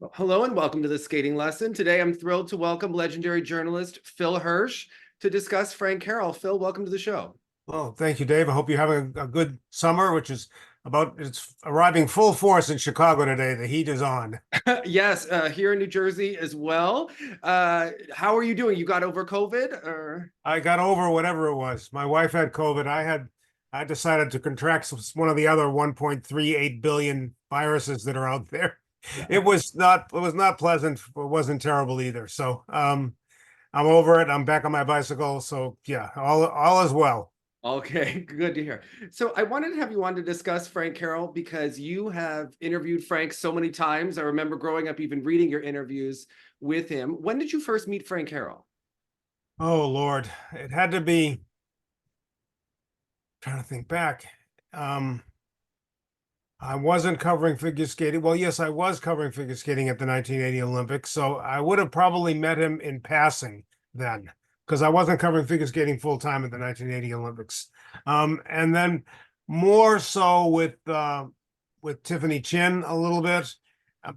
Well, hello and welcome to the skating lesson. Today I'm thrilled to welcome legendary journalist Phil Hersh to discuss Frank Carroll. Phil, welcome to the show. Well, thank you, Dave. I hope you're having a good summer, which is it's arriving full force in Chicago today. The heat is on. Yes, here in New Jersey as well. How are you doing? You got over COVID or? I got over whatever it was. My wife had COVID. I decided to contract one of the other 1.38 billion viruses that are out there. Yeah. It was not pleasant, but it wasn't terrible either. So, I'm over it. I'm back on my bicycle. So yeah, all is well. Okay, good to hear. So I wanted to have you on to discuss Frank Carroll because you have interviewed Frank so many times. I remember growing up even reading your interviews with him. When did you first meet Frank Carroll? Oh Lord, it had to be. Trying to think back. Um, I wasn't covering figure skating. Well, yes, I was covering figure skating at the 1980 Olympics, so I would have probably met him in passing then, because I wasn't covering figure skating full time at the 1980 Olympics. And then more so with Tiffany Chin a little bit.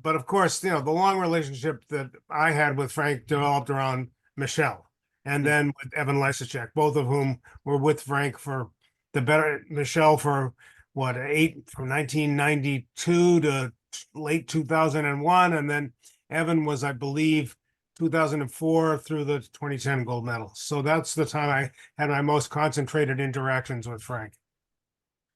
But of course, the long relationship that I had with Frank developed around Michelle and then with Evan Lysacek, both of whom were with Frank for the better Michelle for what, eight from 1992 to late 2001, and then Evan was, I believe, 2004 through the 2010 gold medal. So that's the time I had my most concentrated interactions with Frank.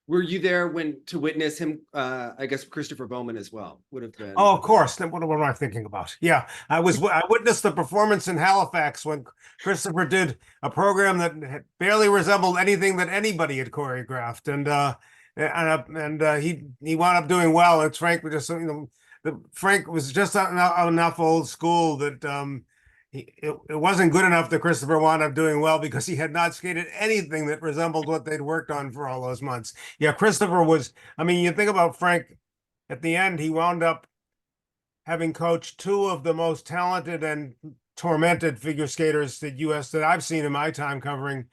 Were you there when to witness him? I guess Christopher Bowman as well would have been. Oh, of course. Then what am I thinking about? Yeah, I witnessed the performance in Halifax when Christopher did a program that barely resembled anything that anybody had choreographed, and he wound up doing well. It's Frank was just Frank was just enough old school that it wasn't good enough that Christopher wound up doing well because he had not skated anything that resembled what they'd worked on for all those months. Yeah, Christopher was. I mean, you think about Frank. At the end, he wound up having coached two of the most talented and tormented figure skaters that I've seen in my time covering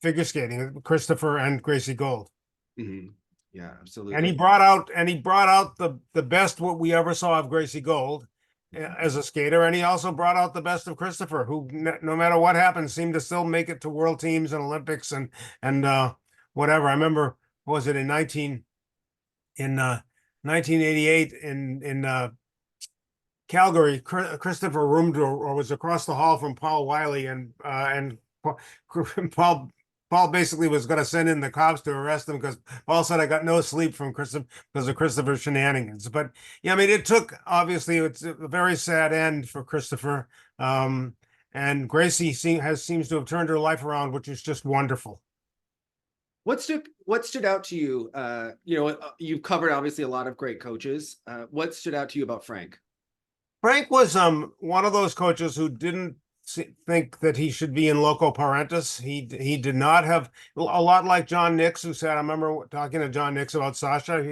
figure skating, Christopher and Gracie Gold. Mhm. Yeah, And he absolutely. brought out the best what we ever saw of Gracie Gold as a skater, and he also brought out the best of Christopher, who no matter what happened seemed to still make it to world teams and Olympics and whatever. I remember, what was it in 1988 in Calgary, Christopher roomed or was across the hall from Paul Wiley, and Paul Paul basically was going to send in the cops to arrest him because Paul said I got no sleep from Christopher because of Christopher's shenanigans. But yeah, I mean, it took obviously it's a very sad end for Christopher, and Gracie seems to have turned her life around, which is just wonderful. What stood out to you? You've covered obviously a lot of great coaches. What stood out to you about Frank? Frank was one of those coaches who didn't think that he should be in loco parentis. He did not have a lot like John Nix, who said, I remember talking to John Nix about Sasha.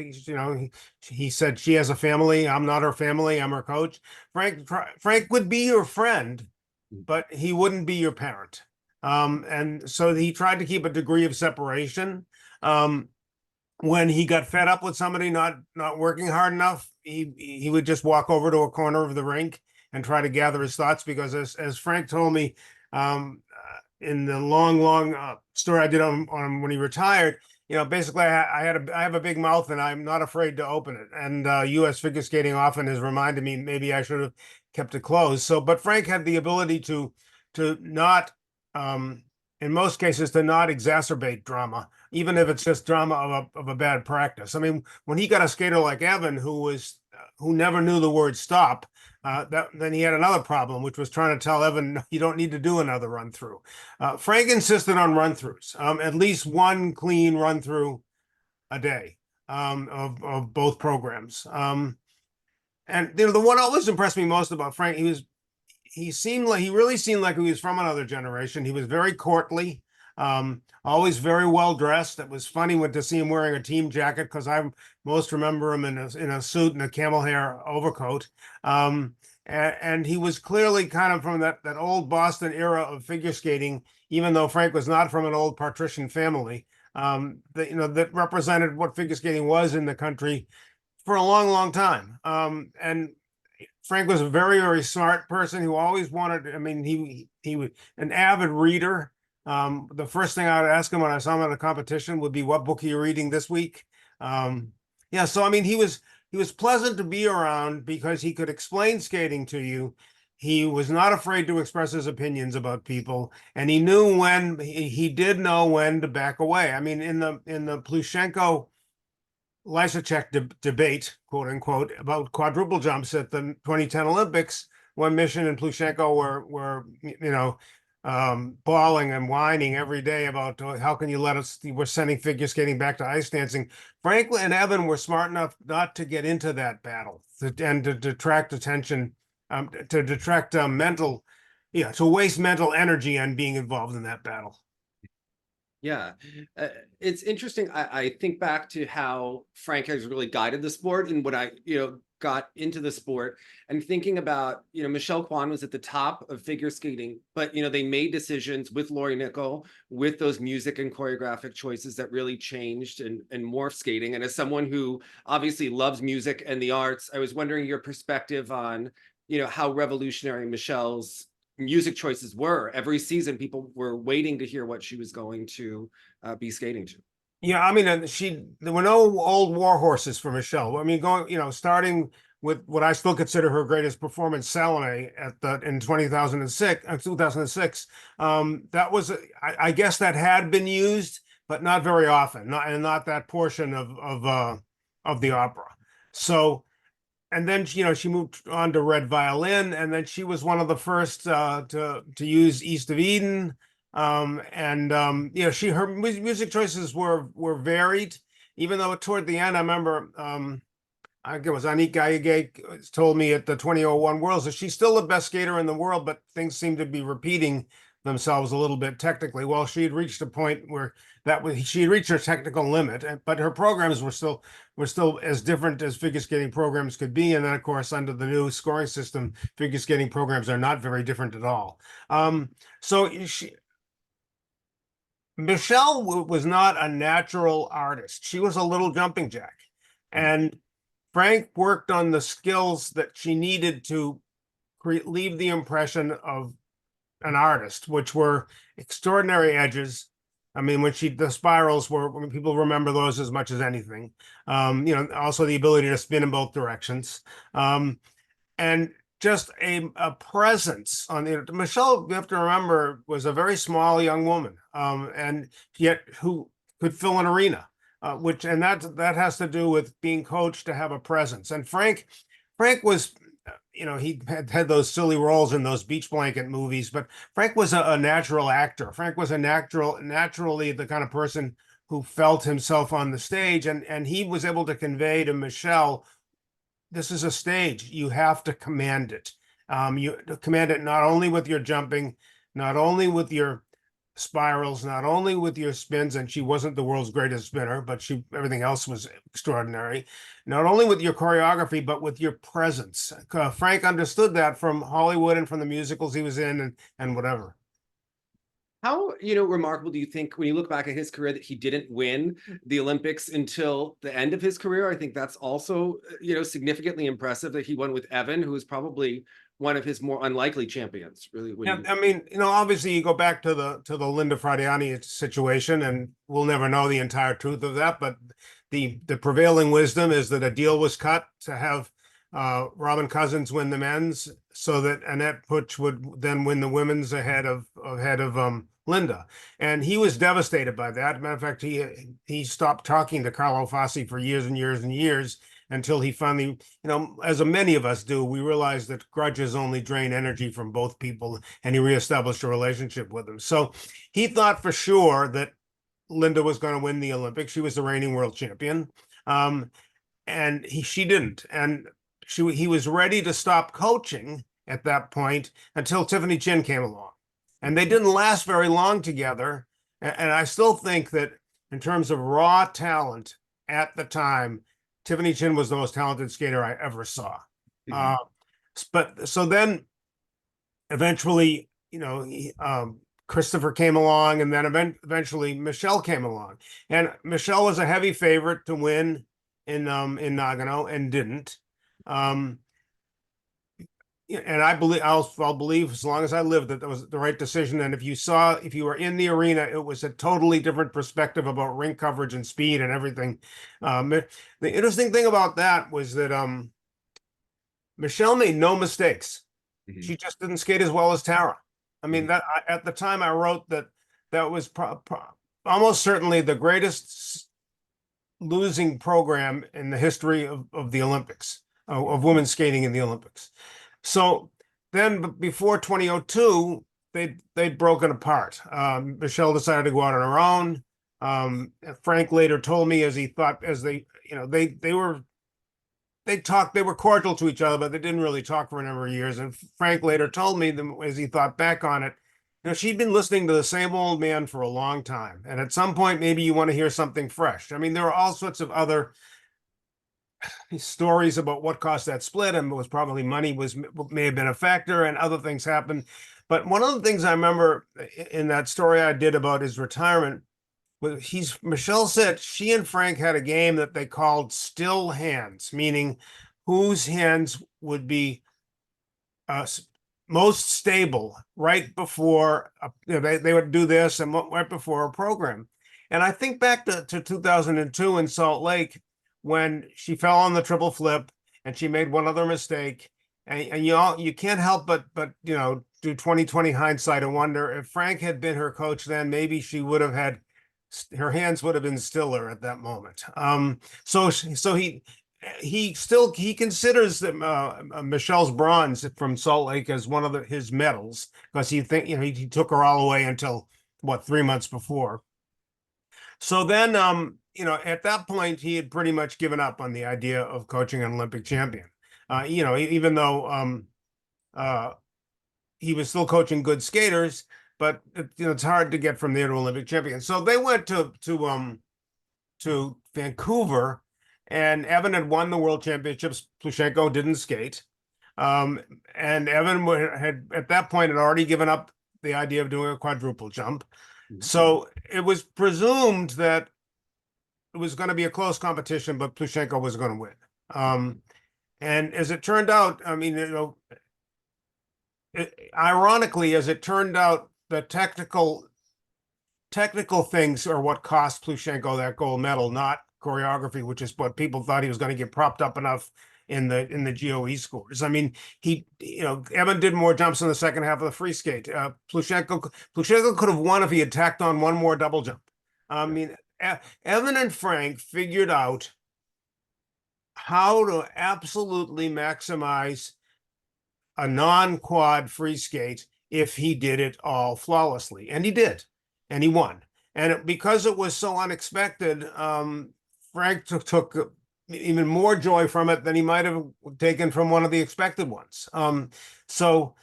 He said she has a family. I'm not her family. I'm her coach. Frank would be your friend, but he wouldn't be your parent. And so he tried to keep a degree of separation. When he got fed up with somebody not working hard enough, he would just walk over to a corner of the rink and try to gather his thoughts, because as Frank told me in the long story I did on when he retired, basically I have a big mouth and I'm not afraid to open it. And U.S. figure skating often has reminded me maybe I should have kept it closed. So, but Frank had the ability to not in most cases to not exacerbate drama, even if it's just drama of a bad practice. I mean, when he got a skater like Evan, who never knew the word stop, then he had another problem, which was trying to tell Evan, you don't need to do another run through. Frank insisted on run throughs, at least one clean run through a day of both programs. And the one always impressed me most about Frank, he really seemed like he was from another generation. He was very courtly, always very well dressed. It was funny to see him wearing a team jacket, because I most remember him in a suit and a camel hair overcoat. And he was clearly kind of from that old Boston era of figure skating, even though Frank was not from an old patrician family. That represented what figure skating was in the country for a long time. And Frank was a very, very smart person who always wanted, I mean, he was an avid reader. The first thing I would ask him when I saw him at a competition would be, what book are you reading this week? Yeah, so I mean, he was pleasant to be around because he could explain skating to you. He was not afraid to express his opinions about people, and he knew when he did know when to back away. I mean, in the Plushenko Lysacek debate, quote unquote, about quadruple jumps at the 2010 Olympics, when Mission and Plushenko were bawling and whining every day about, how can you let us, we're sending figure skating back to ice dancing. Franklin and Evan were smart enough not to get into that battle and to detract attention, to detract to waste mental energy on being involved in that battle. Yeah, it's interesting. I think back to how Frank has really guided the sport and when I, got into the sport and thinking about, Michelle Kwan was at the top of figure skating, but, they made decisions with Lori Nickel, with those music and choreographic choices that really changed and morphed skating. And as someone who obviously loves music and the arts, I was wondering your perspective on, how revolutionary Michelle's music choices were. Every season, people were waiting to hear what she was going to be skating to. Yeah, I mean, there were no old war horses for Michelle. I mean, starting with what I still consider her greatest performance, Salome, in 2006. That was, I guess, that had been used, but not very often, not that portion of the opera. So, and then she moved on to Red Violin, and then she was one of the first to use East of Eden. Her music choices were varied, even though toward the end, I remember, I think it was Anik Gayage told me at the 2001 Worlds that she's still the best skater in the world, but things seem to be repeating themselves a little bit technically. Well, she had reached a point where she had reached her technical limit, but her programs were still as different as figure skating programs could be. And then, of course, under the new scoring system, figure skating programs are not very different at all. Michelle was not a natural artist. She was a little jumping jack. And Frank worked on the skills that she needed to leave the impression of an artist, which were extraordinary edges. I mean, the spirals when people remember those as much as anything. Also the ability to spin in both directions. And just a presence on the Michelle, you have to remember, was a very small young woman, and yet who could fill an arena, that has to do with being coached to have a presence. And Frank was, he had those silly roles in those beach blanket movies, but Frank was a natural actor. Frank was naturally the kind of person who felt himself on the stage, and he was able to convey to Michelle, this is a stage. You have to command it. You command it not only with your jumping, not only with your spirals, not only with your spins, and she wasn't the world's greatest spinner, but everything else was extraordinary. Not only with your choreography, but with your presence. Frank understood that from Hollywood and from the musicals he was in and whatever. How, remarkable do you think when you look back at his career that he didn't win the Olympics until the end of his career? I think that's also, significantly impressive that he won with Evan, who is probably one of his more unlikely champions, really. I mean, obviously you go back to the Linda Fradiani situation, and we'll never know the entire truth of that, but the prevailing wisdom is that a deal was cut to have Robin Cousins win the men's, so that Annette Putsch would then win the women's ahead of Linda. And he was devastated by that. Matter of fact, he stopped talking to Carlo Fassi for years and years and years, until he finally, as many of us do, we realized that grudges only drain energy from both people, and he reestablished a relationship with him. So he thought for sure that Linda was going to win the Olympics. She was the reigning world champion. And she didn't. And he was ready to stop coaching at that point until Tiffany Chin came along. And they didn't last very long together. And I still think that in terms of raw talent at the time, Tiffany Chin was the most talented skater I ever saw. But so then eventually, Christopher came along, and then eventually Michelle came along. And Michelle was a heavy favorite to win in Nagano and didn't. and I believe I'll believe as long as I live that was the right decision. And if you were in the arena, it was a totally different perspective about rink coverage and speed and everything. The interesting thing about that was that Michelle made no mistakes. Mhm. She just didn't skate as well as Tara. I mean, Mhm. at the time I wrote that that was almost certainly the greatest losing program in the history of the Olympics, of women's skating in the Olympics. So then before 2002, they'd broken apart. Michelle decided to go out on her own. Frank later told me as they, they talked, they were cordial to each other, but they didn't really talk for a number of years. And Frank later told me as he thought back on it, she'd been listening to the same old man for a long time. And at some point, maybe you want to hear something fresh. I mean, there are all sorts of other stories about what caused that split, and it was probably money may have been a factor, and other things happened. But one of the things I remember in that story I did about his retirement was Michelle said she and Frank had a game that they called still hands, meaning whose hands would be most stable right before they would do this and right before a program. And I think back to 2002 in Salt Lake when she fell on the triple flip and she made one other mistake. And you can't help but do 2020 hindsight and wonder if Frank had been her coach then, maybe she would have had her hands would have been stiller at that moment. So he considers Michelle's bronze from Salt Lake as one of his medals because he took her all the way until what 3 months before. So then at that point he had pretty much given up on the idea of coaching an Olympic champion. Even though he was still coaching good skaters, but it's hard to get from there to Olympic champion. So they went to Vancouver, and Evan had won the world championships. Plushenko didn't skate. And Evan had at that point had already given up the idea of doing a quadruple jump. So it was presumed that it was going to be a close competition, but Plushenko was going to win. And as it turned out, I mean, ironically, as it turned out, the technical things are what cost Plushenko that gold medal, not choreography, which is what people thought he was going to get propped up enough in the GOE scores. I mean, Evan did more jumps in the second half of the free skate. Plushenko could have won if he had tacked on one more double jump. I mean, Evan and Frank figured out how to absolutely maximize a non-quad free skate if he did it all flawlessly. And he did. And he won. And because it was so unexpected, Frank took even more joy from it than he might have taken from one of the expected ones. So,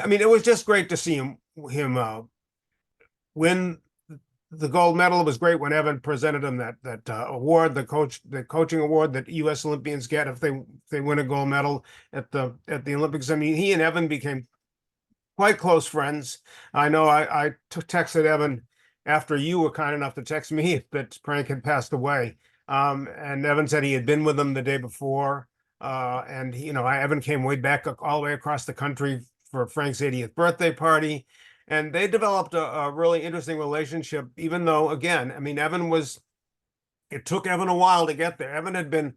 I mean, it was just great to see him win the gold medal. It was great when Evan presented him that award, the coaching award that U.S. Olympians get if they win a gold medal at the Olympics. I mean, he and Evan became quite close friends. I know I texted Evan after you were kind enough to text me that Frank had passed away. And Evan said he had been with him the day before. And Evan came way back all the way across the country for Frank's 80th birthday party. And they developed a really interesting relationship, even though, again, I mean, it took Evan a while to get there. Evan had been,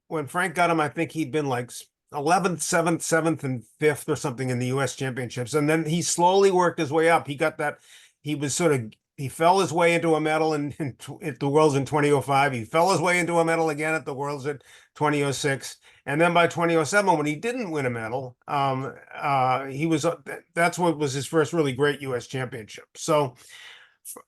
when Frank got him, I think he'd been like 11th, 7th, and 5th or something in the U.S. championships. And then he slowly worked his way up. He fell his way into a medal at the Worlds in 2005. He fell his way into a medal again at the Worlds at 2006. And then by 2007, when he didn't win a medal, that's what was his first really great U.S. championship. So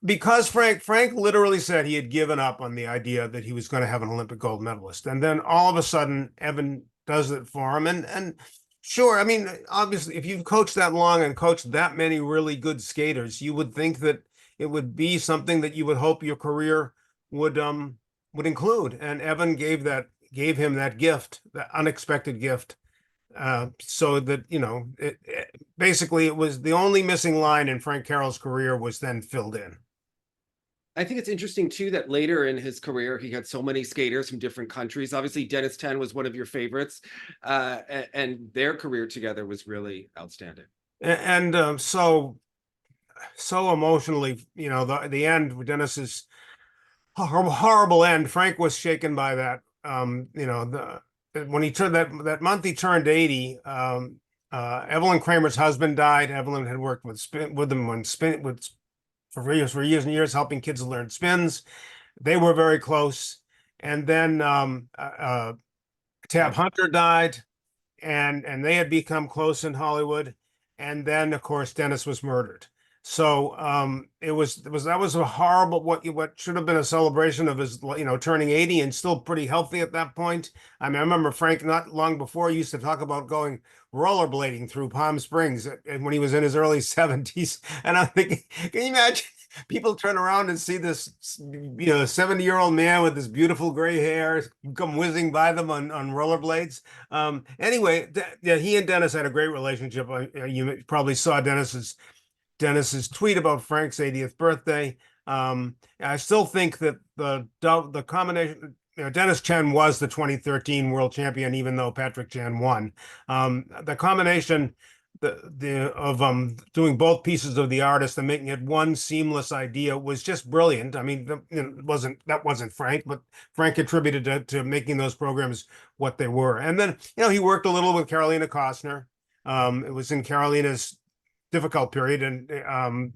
because Frank literally said he had given up on the idea that he was going to have an Olympic gold medalist. And then all of a sudden, Evan does it for him. And sure, I mean, obviously, if you've coached that long and coached that many really good skaters, you would think that it would be something that you would hope your career would include. And Evan gave him that gift, that unexpected gift, so that basically it was the only missing line in Frank Carroll's career was then filled in. I think it's interesting too that later in his career he had so many skaters from different countries. Obviously, Dennis Ten was one of your favorites, and their career together was really outstanding. And so emotionally, the end, Dennis's horrible end. Frank was shaken by that. When he turned that month he turned 80. Evelyn Kramer's husband died. Evelyn had worked with him on spin with for years and years, helping kids learn spins. They were very close. And then Tab Hunter died, and they had become close in Hollywood. And then, of course, Dennis was murdered. So it was that was a horrible what should have been a celebration of his turning 80 and still pretty healthy at that point. I mean, I remember Frank not long before used to talk about going rollerblading through Palm Springs when he was in his early 70s. And I'm thinking, can you imagine people turn around and see this 70-year-old man with this beautiful gray hair come whizzing by them on rollerblades? Anyway, yeah, he and Dennis had a great relationship. You probably saw Dennis's tweet about Frank's 80th birthday. I still think that the combination, Dennis Chen was the 2013 world champion, even though Patrick Chan won. The combination of doing both pieces of the artist and making it one seamless idea was just brilliant. I mean, that wasn't Frank, but Frank contributed to making those programs what they were. And then he worked a little with Carolina Costner. It was in Carolina's difficult period, and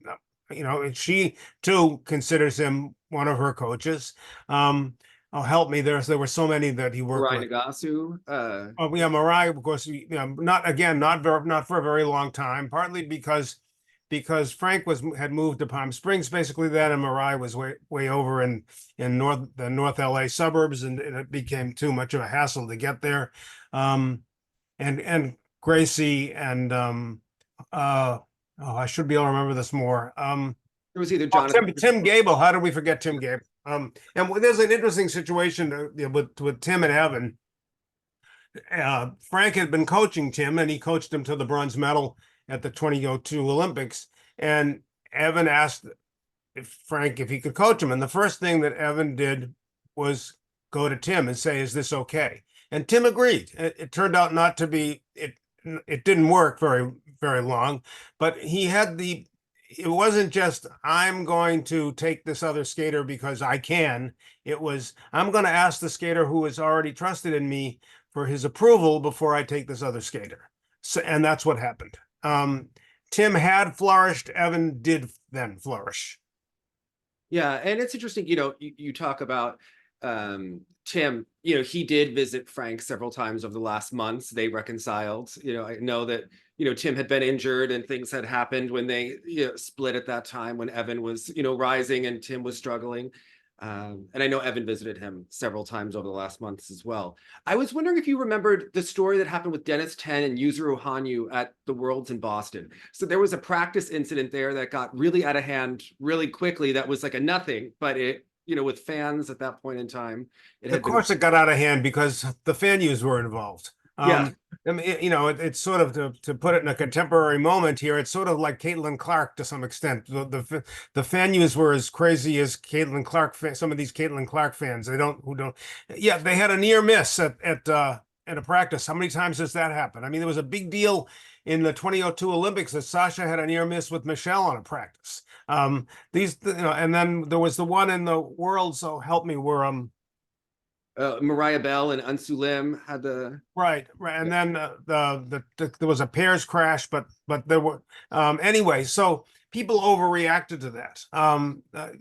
she too considers him one of her coaches. Oh, help me! There were so many that he worked Ryan with. Nagasu. Oh yeah, Mariah, of course. Not for a very long time. Partly because Frank had moved to Palm Springs basically then, and Mariah was way over in the North LA suburbs, and it became too much of a hassle to get there. And Gracie and I should be able to remember this more. It was either Jonathan. Tim Gable. How did we forget Tim Gable? And there's an interesting situation with Tim and Evan. Frank had been coaching Tim, and he coached him to the bronze medal at the 2002 Olympics. And Evan asked Frank if he could coach him. And the first thing that Evan did was go to Tim and say, "Is this okay?" And Tim agreed. It turned out not to be. It didn't work very, very long, but it wasn't just, I'm going to take this other skater because I can. It was, I'm going to ask the skater who is already trusted in me for his approval before I take this other skater. So, and that's what happened. Tim had flourished. Evan did then flourish. Yeah, and it's interesting, you talk about Tim, he did visit Frank several times over the last months. They reconciled. I know that, Tim had been injured and things had happened when they split at that time when Evan was, rising and Tim was struggling. And I know Evan visited him several times over the last months as well. I was wondering if you remembered the story that happened with Dennis Ten and Yuzuru Hanyu at the Worlds in Boston. So there was a practice incident there that got really out of hand really quickly. That was like a nothing, but it, with fans at that point in time. Of course it got out of hand because the fan use were involved. Yeah. I mean, it's sort of to put it in a contemporary moment here. It's sort of like Caitlin Clark to some extent. The fan use were as crazy as Caitlin Clark. Some of these Caitlin Clark fans, yeah, they had a near miss at a practice. How many times does that happen? I mean, there was a big deal in the 2002 Olympics that Sasha had a near miss with Michelle on a practice. And then there was the one in the World, so help me, where Maribel and Ansu Lim had the right, and then there was a pairs crash, but there were anyway. So people overreacted to that.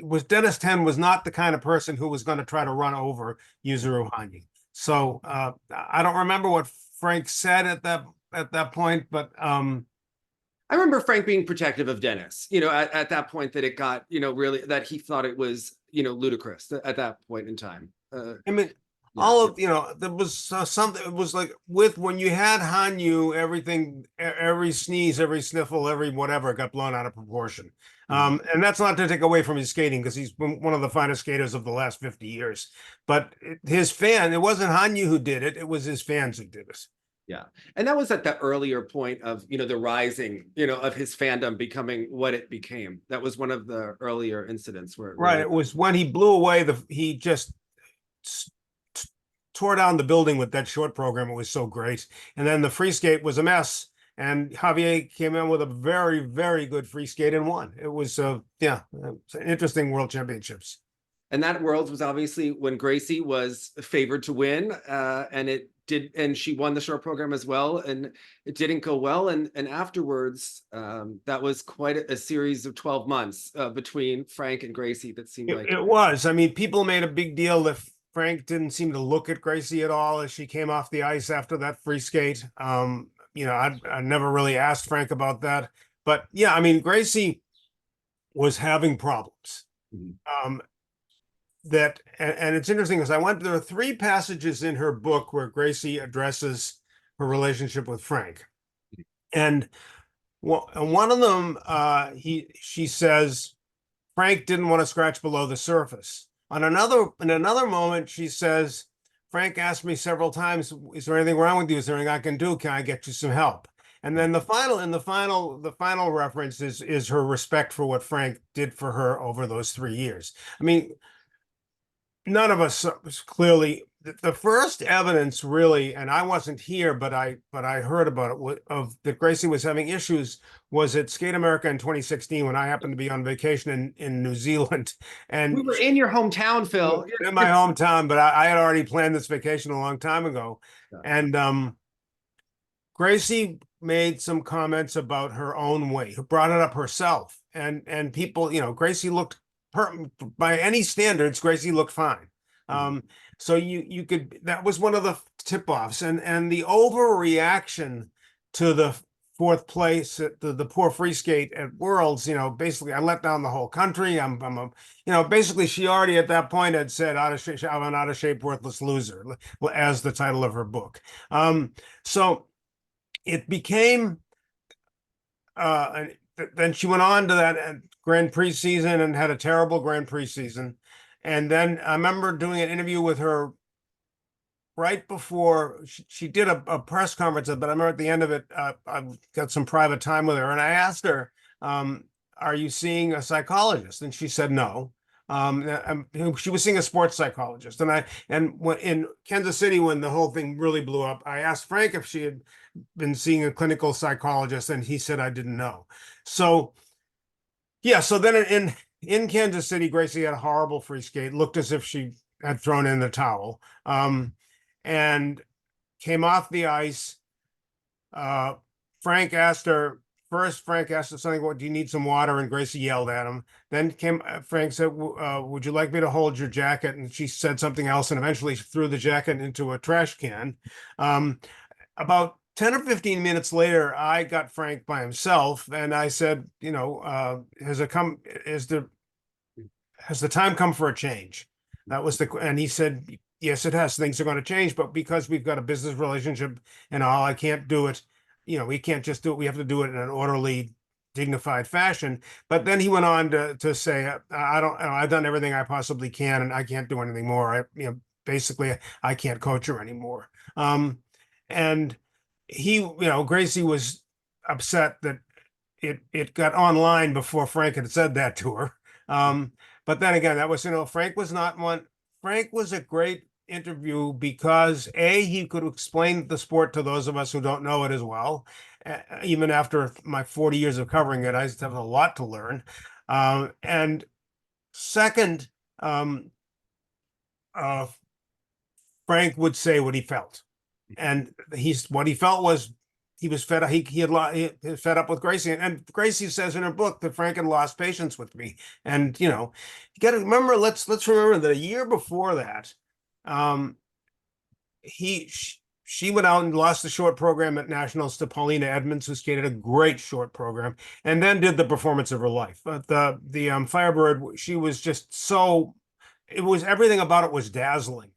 Was Dennis Ten was not the kind of person who was going to try to run over Yuzuru Hanyu. So I don't remember what Frank said at that point, but I remember Frank being protective of Dennis. At that point that it got really that he thought it was ludicrous at that point in time. I mean. All of there was something. It was like when you had Hanyu, everything, every sneeze, every sniffle, every whatever got blown out of proportion. And that's not to take away from his skating because he's one of the finest skaters of the last 50 years. But it wasn't Hanyu who did it; it was his fans who did it. Yeah. And that was at the earlier point of, the rising, of his fandom becoming what it became. That was one of the earlier incidents where it Right. really. It was when he blew away he just tore down the building with that short program. It was so great. And then the free skate was a mess. And Javier came in with a very, very good free skate and won. It was, yeah, it's an interesting World Championships. And that Worlds was obviously when Gracie was favored to win, and it did, and she won the short program as well, and it didn't go well. And afterwards, that was quite a series of 12 months between Frank and Gracie. That seemed like It was. I mean, people made a big deal that Frank didn't seem to look at Gracie at all as she came off the ice after that free skate. I never really asked Frank about that, but yeah, I mean, Gracie was having problems. Mhm. And it's interesting because there are 3 passages in her book where Gracie addresses her relationship with Frank. And one of them, she says, Frank didn't want to scratch below the surface. In another moment, she says, Frank asked me several times, is there anything wrong with you? Is there anything I can do? Can I get you some help? And then the final reference is her respect for what Frank did for her over those 3 years. I mean, none of us clearly the first evidence really, and I wasn't here, but I heard about it of that Gracie was having issues was at Skate America in 2016 when I happened to be on vacation in New Zealand, We and were in your hometown, Phil. in my hometown, but I had already planned this vacation a long time ago, and Gracie made some comments about her own weight, brought it up herself, and people, Gracie looked by any standards, Gracie looked fine. So you could that was one of the tip-offs, and the overreaction to the 4th place at the poor free skate at Worlds. Basically I let down the whole country. Basically she already at that point had said out of shape, I'm an out of shape worthless loser, as the title of her book. So it became then she went on to that Grand Prix season and had a terrible Grand Prix season. And then I remember doing an interview with her right before she did a press conference, but I remember at the end of it, I got some private time with her, and I asked her, are you seeing a psychologist? And she said no. She was seeing a sports psychologist. And when in Kansas City, when the whole thing really blew up, I asked Frank if she had been seeing a clinical psychologist, and he said I didn't know. So yeah, so then in Kansas City, Gracie had a horrible free skate, looked as if she had thrown in the towel, and came off the ice. Frank asked her something, what, do you need some water? And Gracie yelled at him. Then Frank said, would you like me to hold your jacket? And she said something else, and eventually she threw the jacket into a trash can. About 10 or 15 minutes later, I got Frank by himself, and I said, has the time come for a change? And he said, yes, it has. Things are going to change, but because we've got a business relationship and all, I can't do it. We can't just do it. We have to do it in an orderly, dignified fashion. But then he went on to say, I've done everything I possibly can, and I can't do anything more. Basically, I can't coach her anymore. And Gracie was upset that it got online before Frank had said that to her. But then again, that was, Frank was not one. Frank was a great interview because he could explain the sport to those of us who don't know it as well. Even after my 40 years of covering it, I still have a lot to learn. And second, Frank would say what he felt, and what he felt was he was fed up. He had fed up with Gracie, and Gracie says in her book that Frank had lost patience with me. And you got to remember. Let's remember that a year before that, she went out and lost the short program at nationals to Paulina Edmonds, who skated a great short program, and then did the performance of her life. But the Firebird, she was just so. It was everything about it was dazzling.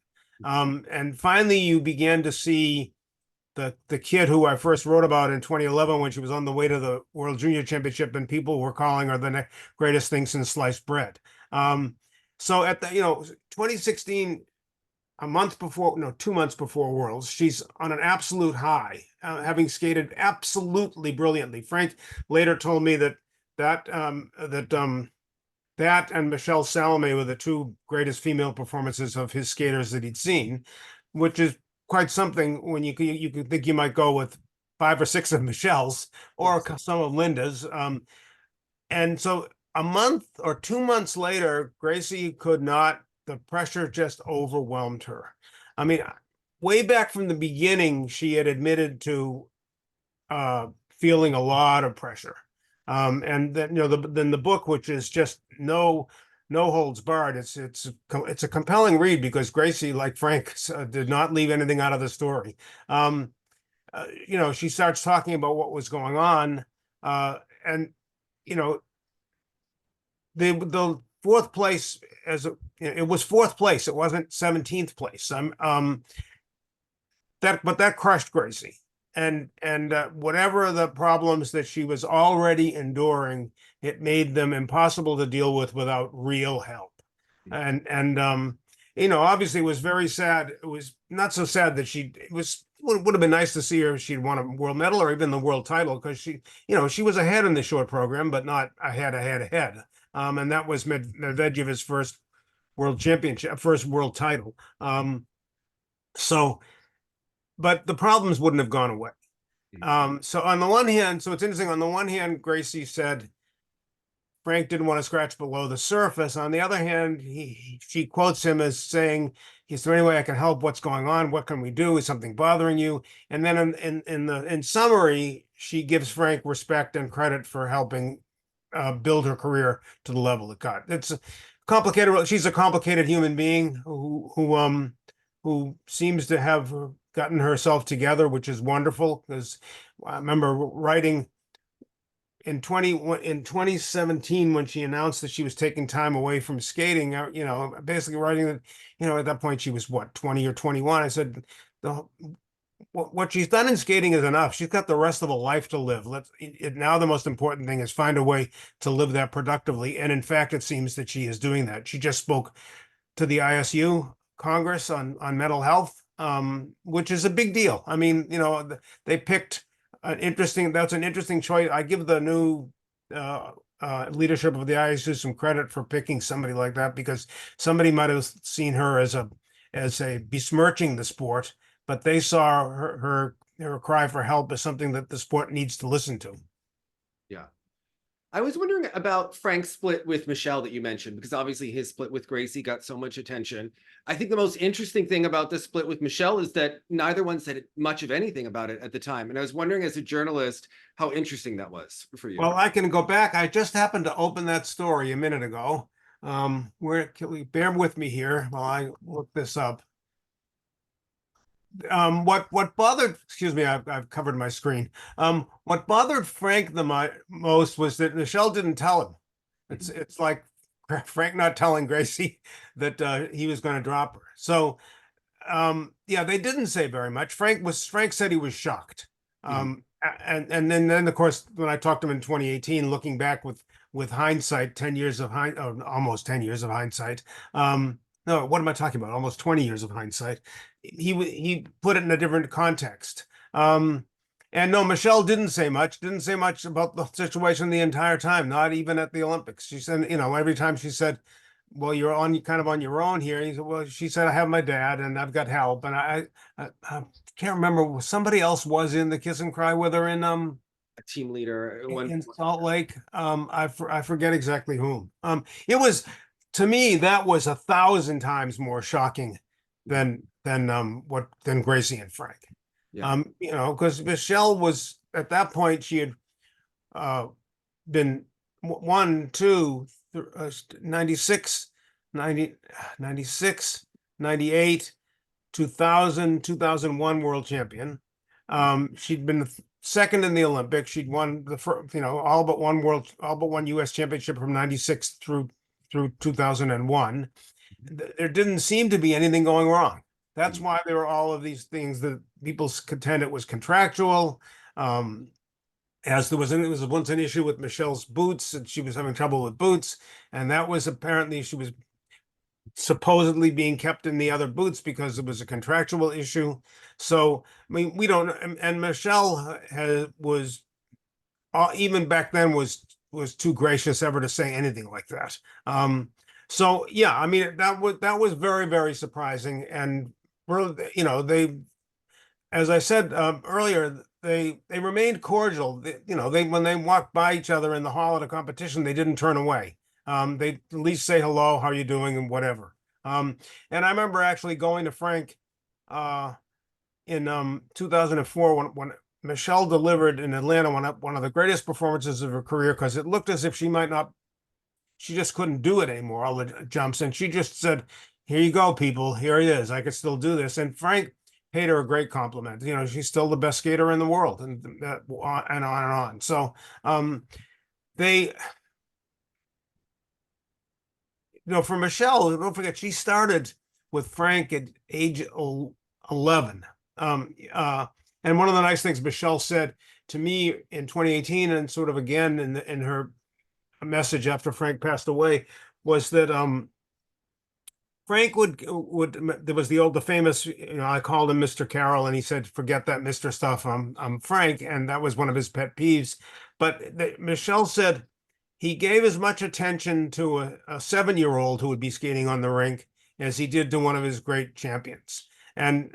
And finally, you began to see the kid who I first wrote about in 2011 when she was on the way to the World Junior Championship, and people were calling her the greatest thing since sliced bread. So at the 2016 a month before, no, 2 months before Worlds. She's on an absolute high, having skated absolutely brilliantly. Frank later told me that and Michelle Salome were the two greatest female performances of his skaters that he'd seen, which is quite something when you could think you might go with 5 or 6 of Michelle's or Yes. some of Linda's. And so a month or 2 months later, Gracie could not, the pressure just overwhelmed her. I mean, way back from the beginning, she had admitted to feeling a lot of pressure. And then then the book, which is just no holds barred. It's a compelling read because Gracie, like Frank, did not leave anything out of the story. She starts talking about what was going on, and you know the fourth place it was fourth place. It wasn't 17th place. That crushed Gracie. And whatever the problems that she was already enduring, it made them impossible to deal with without real help. And obviously it was very sad. It was not so sad that would have been nice to see her if she'd won a world medal or even the world title, because she was ahead in the short program, but not ahead. And that was Medvedev's first world championship, first world title. But the problems wouldn't have gone away. So on the one hand, so it's interesting. On the one hand, Gracie said Frank didn't want to scratch below the surface. On the other hand, she quotes him as saying, "Is there any way I can help? What's going on? What can we do? Is something bothering you?" And then in summary, she gives Frank respect and credit for helping build her career to the level it got. It's complicated. She's a complicated human being who seems to have gotten herself together, which is wonderful. Because I remember writing in 2017 when she announced that she was taking time away from skating, basically writing that, at that point she was what, 20 or 21. I said, what she's done in skating is enough. She's got the rest of a life to live. Now the most important thing is find a way to live that productively. And in fact, it seems that she is doing that. She just spoke to the ISU Congress on mental health, which is a big deal. I mean, they picked that's an interesting choice. I give the new leadership of the ISU some credit for picking somebody like that, because somebody might have seen her as a besmirching the sport, but they saw her cry for help as something that the sport needs to listen to. Yeah. I was wondering about Frank's split with Michelle that you mentioned, because obviously his split with Gracie got so much attention. I think the most interesting thing about the split with Michelle is that neither one said much of anything about it at the time. And I was wondering, as a journalist, how interesting that was for you. Well, I can go back. I just happened to open that story a minute ago. Bear with me here while I look this up. What bothered, excuse me, I've covered my screen. What bothered Frank the most was that Michelle didn't tell him. It's like Frank not telling Gracie that he was going to drop her. So yeah, they didn't say very much. Frank said he was shocked. And then of course when I talked to him in 2018, looking back with hindsight, 10 years of almost 10 years of hindsight. No, what am I talking about? Almost 20 years of hindsight. He put it in a different context. And no, Michelle didn't say much about the situation the entire time, not even at the Olympics. She said, every time she said, "Well, you're kind of on your own here." He said, "Well," she said, "I have my dad and I've got help." And I can't remember, somebody else was in the kiss and cry with her in A team leader in Salt Lake. I forget exactly whom. It was, to me, that was 1,000 times more shocking than Gracie and Frank. Yeah. Because Michelle was, at that point, she had been 96, 98, 2000, 2001 world champion. She'd been second in the Olympics. She'd won all but one US championship from 96 through 2001. There didn't seem to be anything going wrong. That's why there were all of these things that people contend it was contractual. As it was once an issue with Michelle's boots, and she was having trouble with boots, and that was apparently she was supposedly being kept in the other booths because it was a contractual issue. So, I mean, we don't, and Michelle was even back then was too gracious ever to say anything like that. So yeah, I mean that was very, very surprising, and they, as I said earlier, they remained cordial. They when they walked by each other in the hall at a competition, they didn't turn away. They at least say hello, how you doing, and whatever. And I remember actually going to Frank uh, in 2004 when Michelle delivered in Atlanta one of the greatest performances of her career, because it looked as if she just couldn't do it anymore, all the jumps. And she just said, "Here you go, people. Here it is. I can still do this." And Frank paid her a great compliment. She's still the best skater in the world, and on and on and on. So they, for Michelle, don't forget, she started with Frank at age 11. And one of the nice things Michelle said to me in 2018, and sort of again in her message after Frank passed away, was that Frank would there was the famous, I called him Mr. Carroll, and he said, "Forget that Mr. stuff. I'm Frank," and that was one of his pet peeves. But Michelle said he gave as much attention to a 7-year-old who would be skating on the rink as he did to one of his great champions. And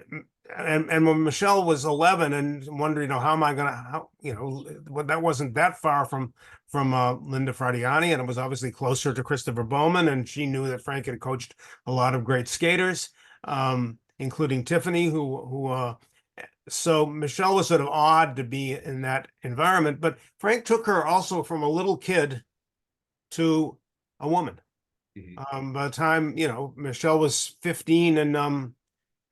when Michelle was 11 and wondering, how am I going to, that wasn't that far from Linda Fradiani, and it was obviously closer to Christopher Bowman, and she knew that Frank had coached a lot of great skaters, including Tiffany, so Michelle was sort of odd to be in that environment, but Frank took her also from a little kid to a woman. By the time, Michelle was 15 and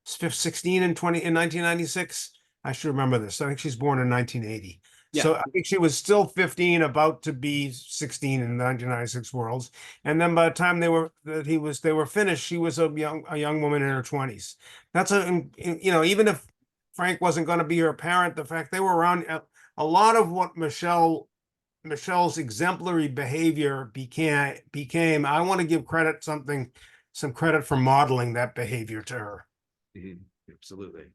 16 and 20 in 1996. I should remember this. I think she's born in 1980. Yeah. So I think she was still 15, about to be 16 in the 1996 Worlds. And then by the time they were finished, she was a young woman in her 20s. That's even if Frank wasn't going to be her parent, the fact they were around, a lot of what Michelle's exemplary behavior became, I want to give some credit for modeling that behavior to her. Absolutely.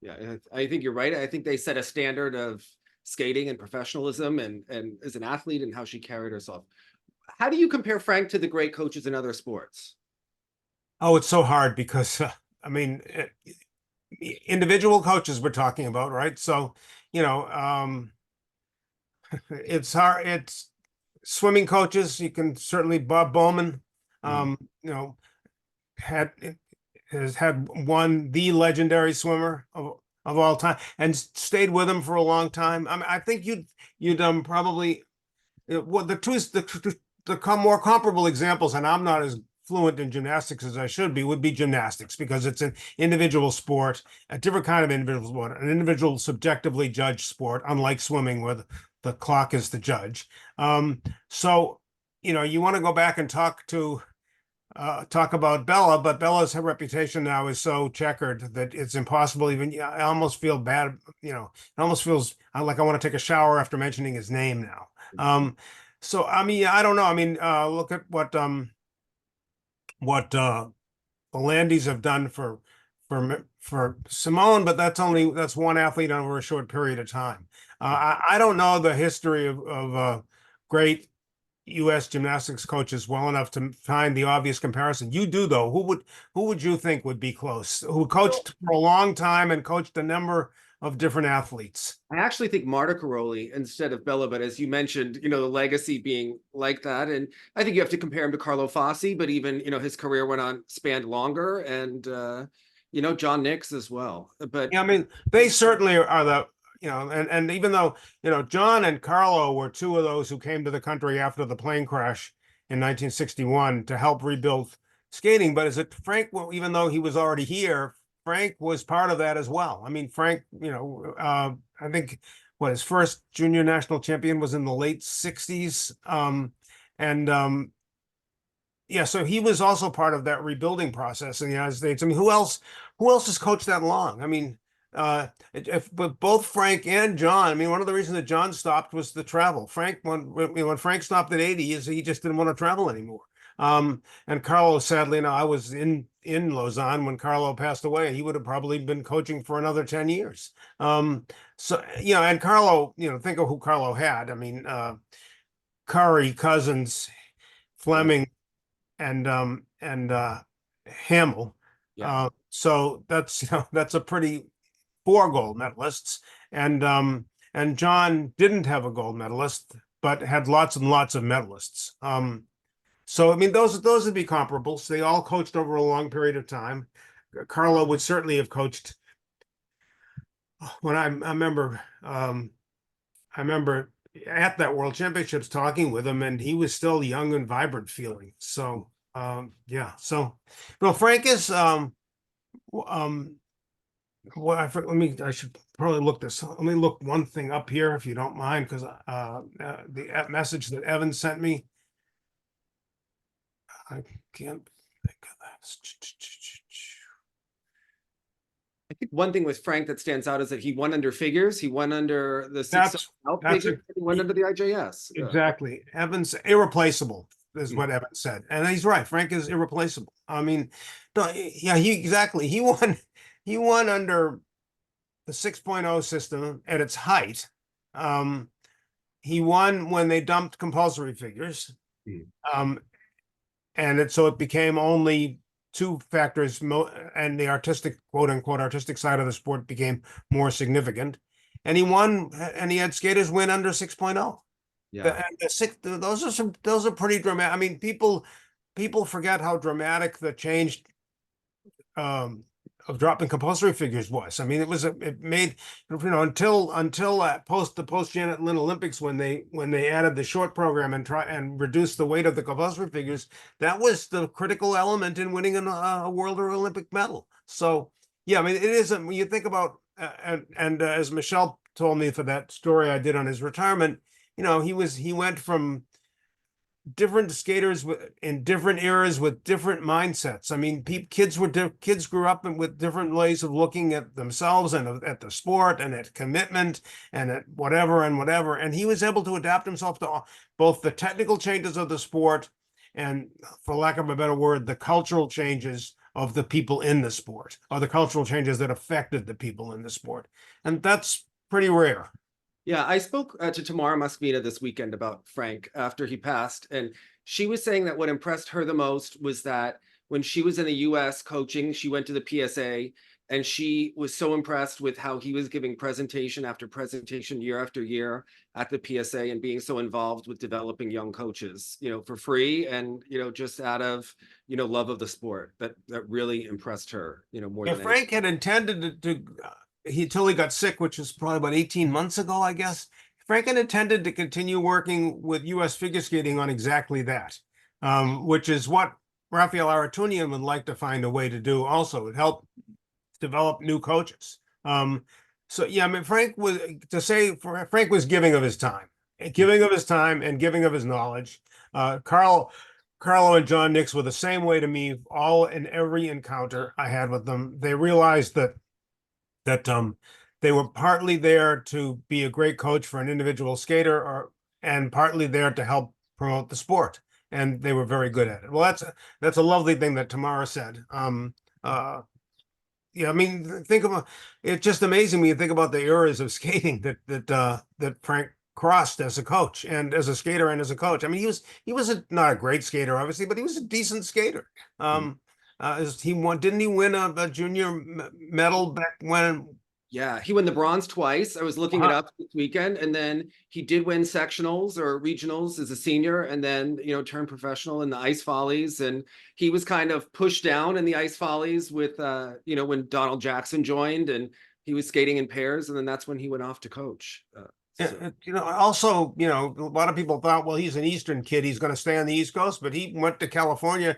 Yeah, I think you're right. I think they set a standard of skating and professionalism and as an athlete and how she carried herself. How do you compare Frank to the great coaches in other sports? Oh, it's so hard because individual coaches we're talking about, right? So, it's hard. It's swimming coaches. You can certainly Bob Bowman, has had won the legendary swimmer of all time and stayed with him for a long time. I mean, I think you'd probably the more comparable examples, and I'm not as fluent in gymnastics as I should be, would be gymnastics, because it's an individual sport, a different kind of individual sport, an individual subjectively judged sport, unlike swimming where the clock is the judge. So, you want to go back and talk about Bella, but Bella's reputation now is so checkered that it's impossible. Even I almost feel bad. It almost feels like I want to take a shower after mentioning his name now. So I mean, I don't know. I mean, look at what the Landys have done for Simone, but that's one athlete over a short period of time. I don't know the history of great U.S. gymnastics coaches well enough to find the obvious comparison. You do, though. Who would you think would be close? Who coached for a long time and coached a number of different athletes? I actually think Marta Caroli instead of Bella, but as you mentioned, the legacy being like that, and I think you have to compare him to Carlo Fassi, but even his career spanned longer, and John Nix as well. But yeah, I mean, they certainly are and even though, John and Carlo were two of those who came to the country after the plane crash in 1961 to help rebuild skating, but Frank, even though he was already here, Frank was part of that as well. I mean, Frank, I think his first junior national champion was in the late 60s. Yeah, so he was also part of that rebuilding process in the United States. I mean, who else has coached that long? I mean, but both Frank and John, I mean, one of the reasons that John stopped was the travel. When Frank stopped at 80, he just didn't want to travel anymore. And Carlo, sadly, I was in Lausanne when Carlo passed away. He would have probably been coaching for another 10 years. So, and Carlo, think of who Carlo had. I mean, Curry, Cousins, Yeah. Fleming, and Hamill. Yeah. So that's that's a pretty four gold medalists, and John didn't have a gold medalist, but had lots and lots of medalists. So I mean, those would be comparables. They all coached over a long period of time. Carlo would certainly have coached. When I remember, I remember at that World Championships talking with him, and he was still young and vibrant feeling. So yeah. So well, Frank is well, I should probably look this. Let me look one thing up here if you don't mind, because the message that Evan sent me. I can't think of that. I think one thing with Frank that stands out is that he won under figures. He won under the That's figures. He won under the IJS. exactly. Evan's irreplaceable, is Mm. what Evan said, and he's right. Frank is irreplaceable. I mean, yeah, he won. He won under the 6.0 system at its height. He won when they dumped compulsory figures. Mm. And so it became only two factors, and the artistic, quote unquote, artistic side of the sport became more significant. And he won, and he had skaters win under 6.0. Yeah. Those are pretty dramatic. I mean, people forget how dramatic the change of dropping compulsory figures was. I mean, it made, until the post Janet Lynn Olympics, when they added the short program and reduced the weight of the compulsory figures, that was the critical element in winning a world or Olympic medal. So yeah, I mean, it isn't, when you think about and as Michelle told me for that story I did on his retirement, he went from different skaters in different eras with different mindsets. I mean, kids grew up with different ways of looking at themselves and at the sport and at commitment and at whatever and whatever. And he was able to adapt himself to both the technical changes of the sport and, for lack of a better word, the cultural changes of the people in the sport, or the cultural changes that affected the people in the sport. And that's pretty rare. Yeah, I spoke to Tamara Moskvita this weekend about Frank after he passed, and she was saying that what impressed her the most was that when she was in the US coaching, she went to the PSA, and she was so impressed with how he was giving presentation after presentation year after year at the PSA and being so involved with developing young coaches, for free and, just out of, love of the sport. That really impressed her, more Yeah, than Frank had intended to until he got sick, which was probably about 18 months ago, I guess. Frank had intended to continue working with U.S. figure skating on exactly that, which is what Raphael Aratunian would like to find a way to do also. It helped develop new coaches. So yeah, I mean, Frank was giving of his time, and giving of his knowledge. Carlo and John Nix were the same way to me, all in every encounter I had with them. They realized that they were partly there to be a great coach for an individual skater, and partly there to help promote the sport. And they were very good at it. Well, that's a lovely thing that Tamara said. Yeah, I mean, it's just amazing when you think about the eras of skating that Frank crossed as a coach and as a skater and as a coach. I mean, he was not a great skater, obviously, but he was a decent skater. Didn't he win a junior medal back when? Yeah, he won the bronze twice. I was looking it up this weekend, and then he did win sectionals or regionals as a senior, and then turned professional in the Ice Follies. And he was kind of pushed down in the Ice Follies with when Donald Jackson joined, and he was skating in pairs, and then that's when he went off to coach. Also, a lot of people thought, well, he's an Eastern kid, he's going to stay on the East Coast, but he went to California.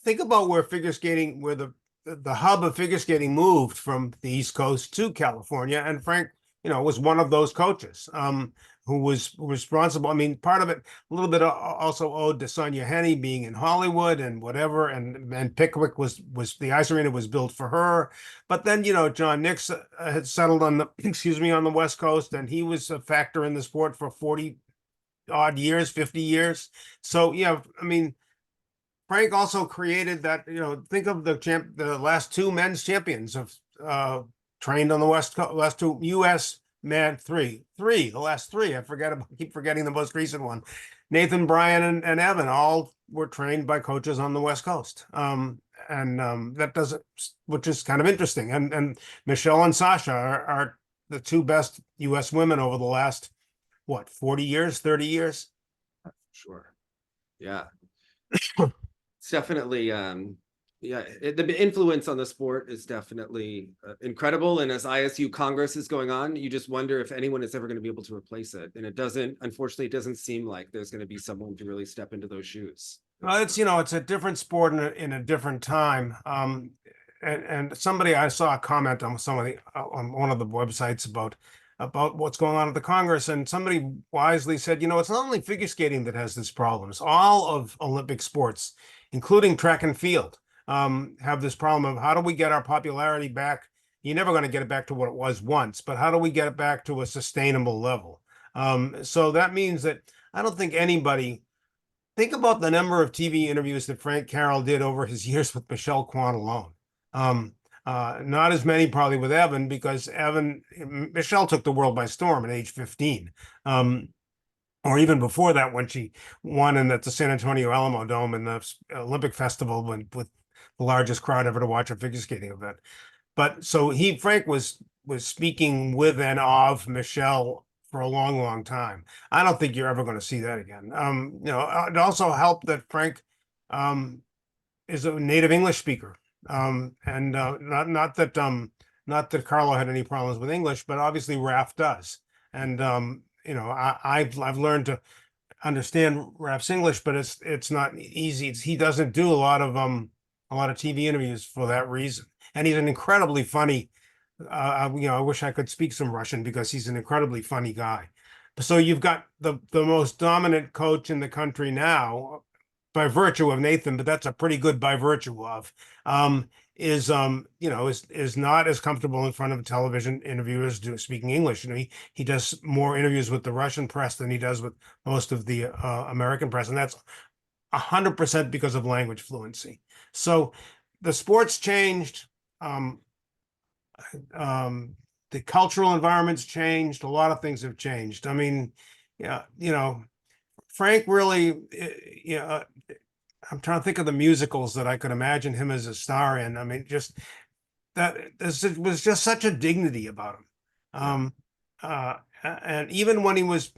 Think about where figure skating, where the hub of figure skating moved from the East Coast to California, and Frank, was one of those coaches who was responsible. I mean, part of it a little bit also owed to Sonia Henney being in Hollywood and whatever, and Pickwick was the ice arena was built for her. But then John Nix had settled on the West Coast, and he was a factor in the sport for 40 odd years, 50 years. So yeah, I mean, Frank also created that, think of the last two men's champions of trained on the West Coast, last two US men, the last three. Keep forgetting the most recent one. Nathan, Brian, and Evan all were trained by coaches on the West Coast. That doesn't, which is kind of interesting. And Michelle and Sasha are the two best US women over the last, 40 years, 30 years? Sure. Yeah. It's definitely, the influence on the sport is definitely incredible. And as ISU Congress is going on, you just wonder if anyone is ever going to be able to replace it. And unfortunately, it doesn't seem like there's going to be someone to really step into those shoes. Well, it's a different sport in a different time. And somebody, I saw a comment on on one of the websites about what's going on at the Congress, and somebody wisely said, it's not only figure skating that has this problem. It's all of Olympic sports, including track and field, have this problem of how do we get our popularity back? You're never going to get it back to what it was once, but how do we get it back to a sustainable level? So that means that I don't think anybody. Think about the number of TV interviews that Frank Carroll did over his years with Michelle Kwan alone. Not as many probably with Evan, because Michelle took the world by storm at age 15. Or even before that, when she won at the San Antonio Alamo Dome in the Olympic Festival with the largest crowd ever to watch a figure skating event. But so Frank was speaking with and of Michelle for a long, long time. I don't think you're ever going to see that again. It also helped that Frank is a native English speaker. Not that Carlo had any problems with English, but obviously Raph does. And I've learned to understand Raph's English, but it's not easy. He doesn't do a lot of TV interviews for that reason. And he's an incredibly funny. I wish I could speak some Russian because he's an incredibly funny guy. So you've got the most dominant coach in the country now, by virtue of Nathan, but that's a pretty good by virtue of, is not as comfortable in front of television interviewers speaking English. He does more interviews with the Russian press than he does with most of the American press, and that's 100% because of language fluency. So the sport's changed. The cultural environment's changed. A lot of things have changed. I mean, Frank really, I'm trying to think of the musicals that I could imagine him as a star in. I mean, just that was just such a dignity about him. And even when he was,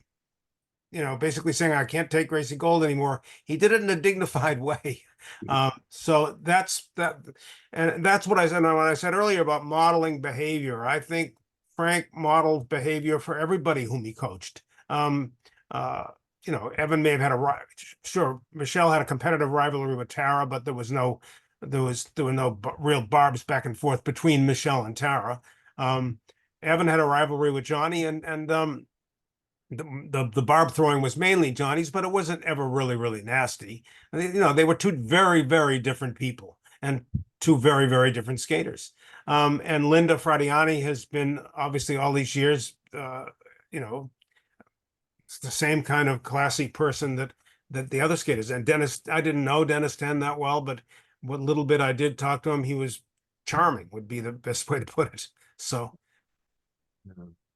basically saying, I can't take Gracie Gold anymore, he did it in a dignified way. So that's that. And that's what I said when I said earlier about modeling behavior. I think Frank modeled behavior for everybody whom he coached. Evan may have had Michelle had a competitive rivalry with Tara, but there were no real barbs back and forth between Michelle and Tara. Evan had a rivalry with Johnny, and the barb throwing was mainly Johnny's, but it wasn't ever really, really nasty. They were two very, very different people and two very, very different skaters. And Linda Fradiani has been obviously all these years, it's the same kind of classy person that the other skaters. And Dennis, I didn't know Dennis Ten that well, but what little bit I did talk to him, he was charming, would be the best way to put it. So.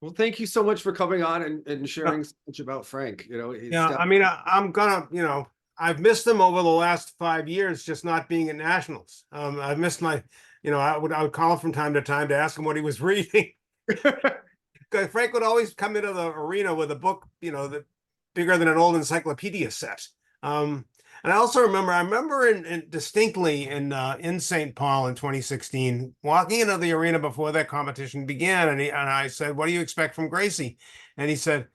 Well, thank you so much for coming on and sharing so much about Frank. I mean, I'm gonna, I've missed him over the last 5 years, just not being at nationals. I've missed I would call him from time to time to ask him what he was reading. Frank would always come into the arena with a book, that bigger than an old encyclopedia set. And I also remember distinctly in St. Paul in 2016, walking into the arena before that competition began, and I said, "What do you expect from Gracie?" And he said,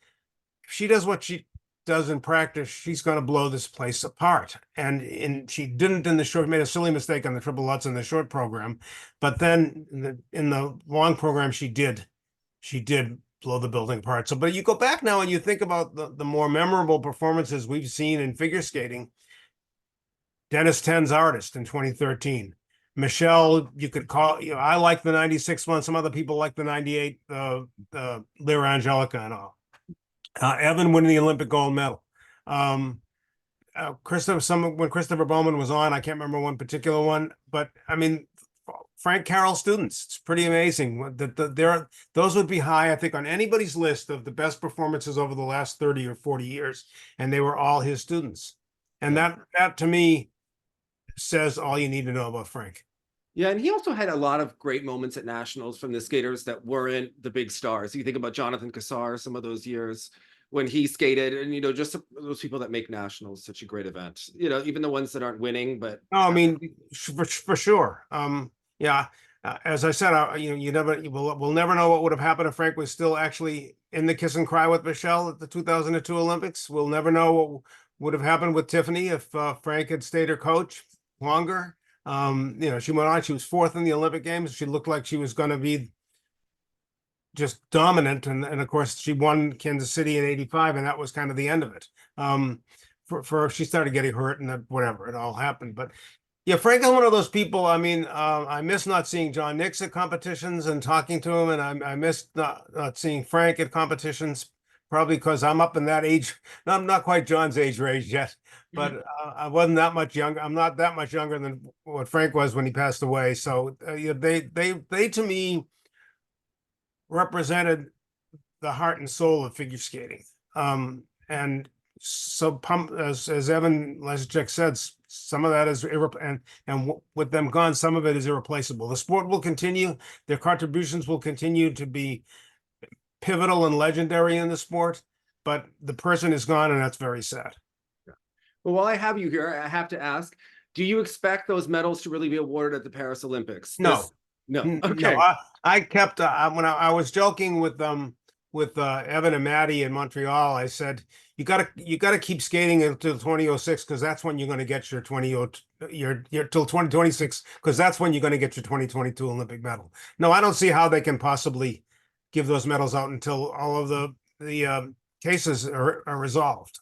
"If she does what she does in practice, she's going to blow this place apart." And she didn't in the short. Made a silly mistake on the triple Lutz in the short program, but then in the long program, she did blow the building apart. So, but you go back now and you think about the more memorable performances we've seen in figure skating. Dennis Ten's Artist in 2013. Michelle, you could call, I like the 96 one. Some other people like the 98, Lyra Angelica and all. Evan winning the Olympic gold medal. when Christopher Bowman was on, I can't remember one particular one, but I mean, Frank Carroll students, it's pretty amazing that those would be high, I think, on anybody's list of the best performances over the last 30 or 40 years, and they were all his students. And Yeah. that to me says all you need to know about Frank. Yeah, and he also had a lot of great moments at nationals from the skaters that weren't the big stars. You think about Jonathan Cassar, some of those years when he skated, and just those people that make nationals such a great event. Even the ones that aren't winning, but No, I mean, for sure. Yeah. As I said, we'll never know what would have happened if Frank was still actually in the kiss and cry with Michelle at the 2002 Olympics. We'll never know what would have happened with Tiffany if Frank had stayed her coach longer. She went on. She was fourth in the Olympic Games. She looked like she was going to be just dominant, and of course she won Kansas City in '85, and that was kind of the end of it. For she started getting hurt, and whatever, it all happened. But yeah, Frank is one of those people. I mean, I miss not seeing John Nix at competitions and talking to him, and I miss not seeing Frank at competitions, probably because I'm up in that age. No, I'm not quite John's age range yet, but I wasn't that much younger. I'm not that much younger than what Frank was when he passed away. So they to me represented the heart and soul of figure skating. And so as Evan Lysacek said, some of that is and with them gone, some of it is irreplaceable. The sport will continue. Their contributions will continue to be pivotal and legendary in the sport, but the person is gone, and that's very sad. Well, while I have you here, I have to ask, do you expect those medals to really be awarded at the Paris Olympics? No. No. Okay. No, I kept when I was joking with Evan and Maddie in Montreal, I said you gotta keep skating until 2006, because that's when you're going to get your till 2026, because that's when you're going to get your 2022 Olympic medal. No, I don't see how they can possibly give those medals out until all of the cases are resolved.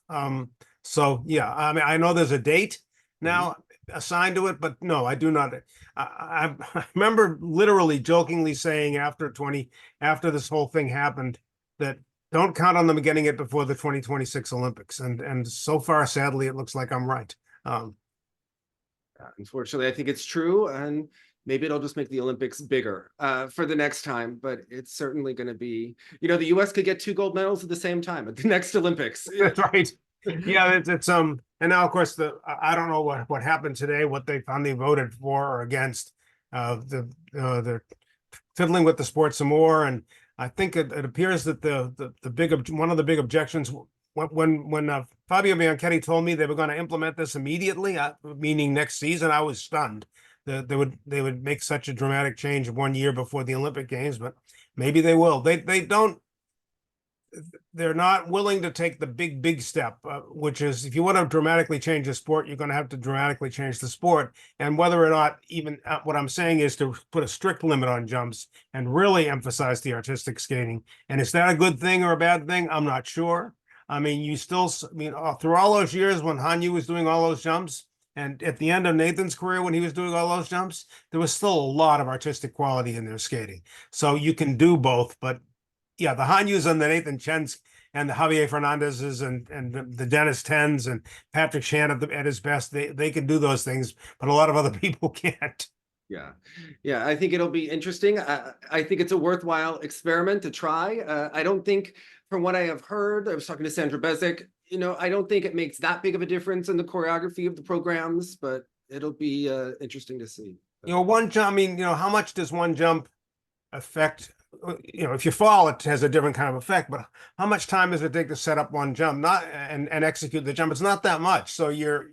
So yeah, I mean, I know there's a date now assigned to it, but no, I do not. I remember literally jokingly saying after this whole thing happened that don't count on them getting it before the 2026 Olympics, and so far, sadly, it looks like I'm right. Unfortunately, I think it's true, and maybe it'll just make the Olympics bigger for the next time. But it's certainly going to be, the U.S. could get 2 gold medals at the same time at the next Olympics. That's right. Yeah, it's and now of course I don't know what happened today, what they finally voted for or against. They're fiddling with the sport some more, and I think it appears that one of the big objections when Fabio Bianchetti told me they were going to implement this immediately, meaning next season, I was stunned that they would make such a dramatic change 1 year before the Olympic Games, but maybe they will. They're not willing to take the big step, which is if you want to dramatically change the sport, you're going to have to dramatically change the sport. And whether or not even what I'm saying is to put a strict limit on jumps and really emphasize the artistic skating. And is that a good thing or a bad thing? I'm not sure. I mean, through all those years when Hanyu was doing all those jumps, and at the end of Nathan's career when he was doing all those jumps, there was still a lot of artistic quality in their skating. So you can do both, but yeah, the Hanyus and the Nathan Chens and the Javier Fernandez's and the Dennis Tens and Patrick Shan at his best, they can do those things, but a lot of other people can't. Yeah, I think it'll be interesting. I think it's a worthwhile experiment to try. I don't think, from what I have heard, I was talking to Sandra Bezic, I don't think it makes that big of a difference in the choreography of the programs, but it'll be interesting to see. One jump, I mean, how much does one jump affect? If you fall, it has a different kind of effect, but how much time does it take to set up one jump, and execute the jump? It's not that much. So you're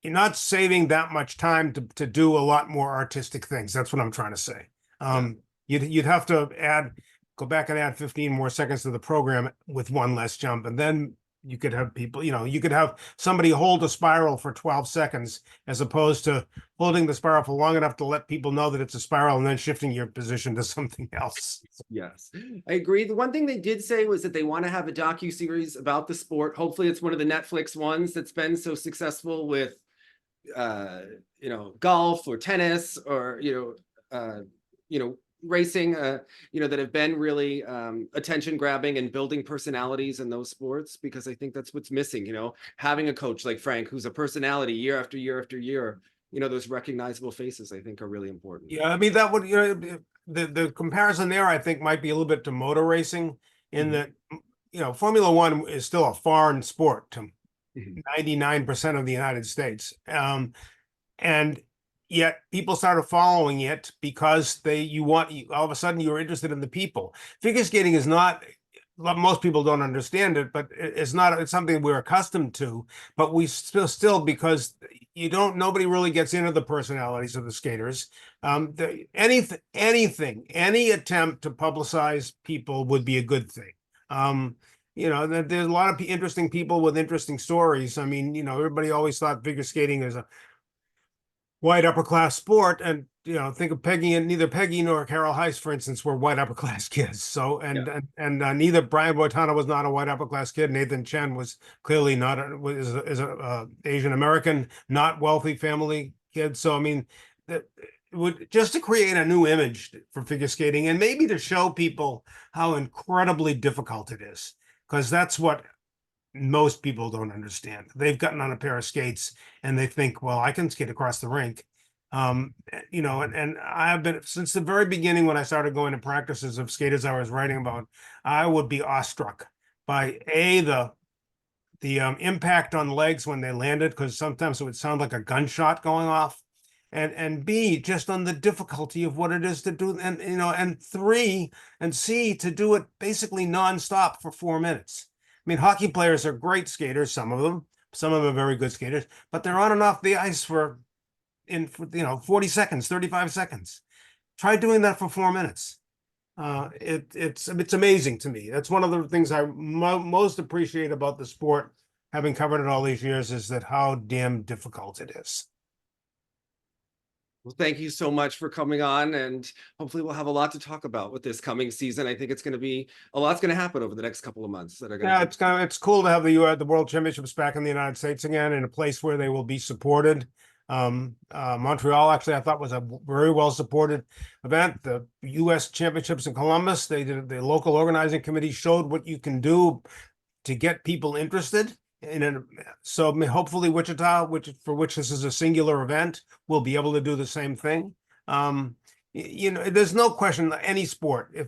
not saving that much time to do a lot more artistic things. That's what I'm trying to say. You'd have to go back and add 15 more seconds to the program with one less jump, and then you could have people, you could have somebody hold a spiral for 12 seconds as opposed to holding the spiral for long enough to let people know that it's a spiral and then shifting your position to something else. Yes, I agree. The one thing they did say was that they want to have a docu-series about the sport. Hopefully it's one of the Netflix ones that's been so successful with, golf or tennis or, racing, that have been really attention grabbing and building personalities in those sports, because I think that's what's missing, having a coach like Frank, who's a personality year after year after year, those recognizable faces, I think are really important. Yeah, I mean, that would, the comparison there, I think, might be a little bit to motor racing in that, Formula One is still a foreign sport to 99% of the United States. And yet people started following it because all of a sudden you're interested in the people. Figure skating is not, most people don't understand it, but it's something we're accustomed to, but we still because nobody really gets into the personalities of the skaters. Any attempt to publicize people would be a good thing. There's a lot of interesting people with interesting stories. I mean, everybody always thought figure skating is a white upper class sport, and think of Peggy, and neither Peggy nor Carroll Heiss, for instance, were white upper class kids. So neither Brian Boitano was not a white upper class kid. Nathan Chen was clearly not a Asian American, not wealthy family kid. So I mean, just to create a new image for figure skating, and maybe to show people how incredibly difficult it is, because that's what most people don't understand. They've gotten on a pair of skates and they think, well, I can skate across the rink. And I have been, since the very beginning when I started going to practices of skaters I was writing about, I would be awestruck by the impact on legs when they landed, because sometimes it would sound like a gunshot going off, and B, just on the difficulty of what it is to do, and three, and C, to do it basically nonstop for 4 minutes. I mean, hockey players are great skaters, some of them are very good skaters, but they're on and off the ice for 40 seconds, 35 seconds. Try doing that for 4 minutes. It's amazing to me. That's one of the things I most appreciate about the sport, having covered it all these years, is that how damn difficult it is. Well, thank you so much for coming on, and hopefully we'll have a lot to talk about with this coming season. I think it's going to be a lot's going to happen over the next couple of months that are going to. It's cool to have the World Championships back in the United States again, in a place where they will be supported. Montreal, actually, I thought was a very well supported event. The U.S. Championships in Columbus, the local organizing committee showed what you can do to get people interested. So hopefully Wichita, for which this is a singular event, will be able to do the same thing. There's no question any sport, if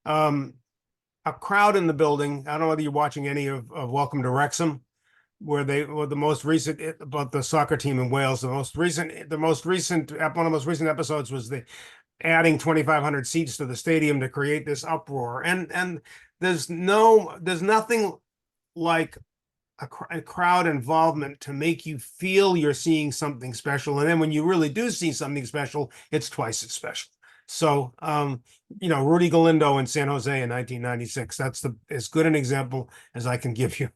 a crowd in the building, I don't know whether you're watching any of Welcome to Wrexham, where they were the most recent about the soccer team in Wales. One of the most recent episodes was the adding 2,500 seats to the stadium to create this uproar. And there's nothing like a crowd involvement to make you feel you're seeing something special. And then when you really do see something special, it's twice as special. So, Rudy Galindo in San Jose in 1996, that's as good an example as I can give you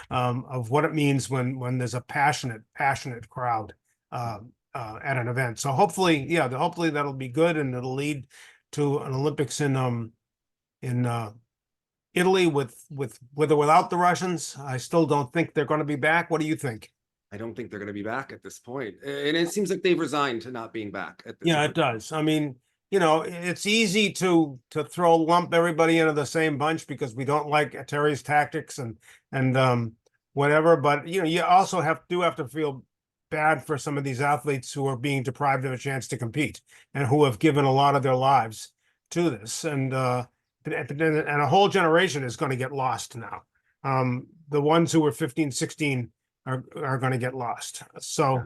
of what it means when there's a passionate crowd at an event. So hopefully that'll be good, and it'll lead to an Olympics in Italy with or without the Russians. I still don't think they're going to be back. What do you think? I don't think they're going to be back at this point. And it seems like they've resigned to not being back at this point. It does. I mean, it's easy to lump everybody into the same bunch because we don't like Terry's tactics and whatever. But you also have to feel bad for some of these athletes who are being deprived of a chance to compete and who have given a lot of their lives to this. And a whole generation is going to get lost now. The ones who were 15, 16 are going to get lost. So,